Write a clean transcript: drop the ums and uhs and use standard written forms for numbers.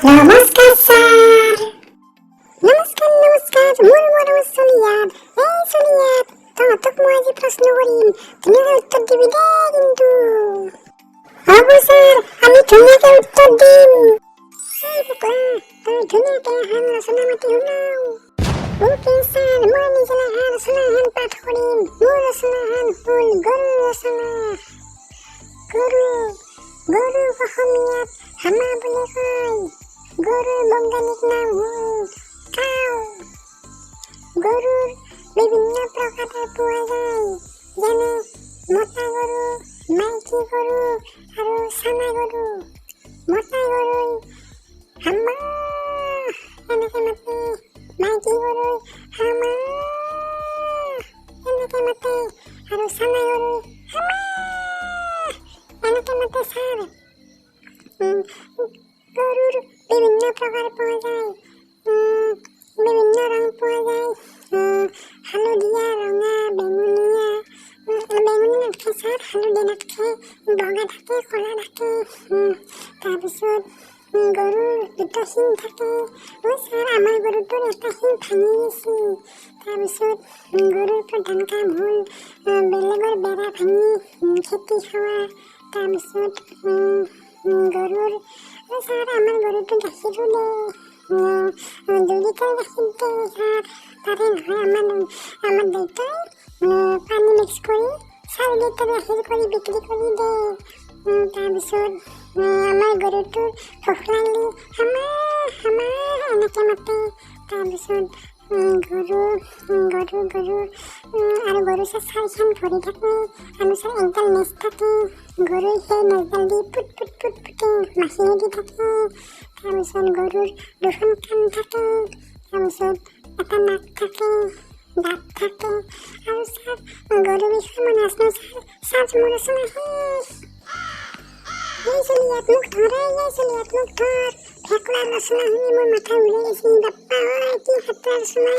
নমস্কাৰ ছাৰ। নমস্কাৰ মোৰ মৰম চলিয়াত। এই চলিয়াত, তহঁতক মই আজি প্ৰশ্ন কৰিম, ধুনীয়াকৈ উত্তৰ দিবি দেই কিন্তু। হ'ব ছাৰ, আমি ধুনীয়াকৈ উত্তৰ দিম। এই পুতলা, তই ধুনীয়াকৈ এখন ৰচনা মাতি শুনাও। অ'কে ছাৰ, মই নিজে ৰচনাখন পাঠ কৰিম। মোৰ ৰচনাখন হ'ল গৰুৰ ৰচনা। গৰুক অসমীয়াত হামা বুলি কয়। গৰুৰ বৈজ্ঞানিক নাম হ'ল কাউ। গৰুৰ বিভিন্ন প্ৰকাৰ পোৱা যায়, যেনে মতা গৰু, মাইকী গৰু আৰু চানা গৰু। মতা গৰুই হামা এনেকে মাতে, মাইকী গৰুই হামা এনেকে মাতে আৰু চানা গৰুই হামা এনেকে মাতে ছাৰ। গৰুৰ বিভিন্ন প্ৰকাৰ পোৱা যায়, বিভিন্ন ৰং পোৱা যায়, হালধীয়া, ৰঙা, বেঙুনীয়া নাথাকে ছাৰ, হালধীয়া নাথাকে, বগা থাকে, কলা থাকে। তাৰপিছত গৰুৰ দুটা শিং থাকে। ছাৰ, আমাৰ গৰুটোৰ এটা শিং ভাঙি গৈছে। তাৰপিছত গৰুৰ প্ৰধান কাম হ'ল বেলেগৰ বেৰা ভাঙি খেতি খোৱা। তাৰপিছত গৰুৰ ছাৰ, আমাৰ গৰুটো গাখীৰো দিয়ে, 2 লিটাৰ গাখীৰ দিয়ে ছাৰ। তাৰে নহয় আমাৰ দেউতাই পানী মিক্স কৰি 4 লিটাৰ গাখীৰ কৰি বিক্ৰী কৰি দিয়ে। তাৰপিছত আমাৰ গৰুটোৰ ভোক লাগিলে হামা হামা এনেকে মাতে। তাৰপিছত গৰু আৰু গৰু ছাৰ 4খন ভৰি থাকে আৰু ছাৰ একডাল নেজ থাকে। গৰুৰ সেই নেজডাল দি পুট পুটে মাখিয়েদি থাকে। তাৰপিছত গৰুৰ 2খন কাণ থাকে। তাৰপিছত এটা নাক থাকে, দাঁত থাকে। আৰু ছাৰ গৰুৰ বিষয়ে মই নাজানো ছাৰ। মোৰ ৰচনা শেষ। এই চলিয়াত মোক ধৰ, ভেকুৱাৰ ৰচনা শুনি মোৰ মাথা ঘূৰাই গৈছে। বাপ্পা ঐ, কি খাতৰা ৰচনা।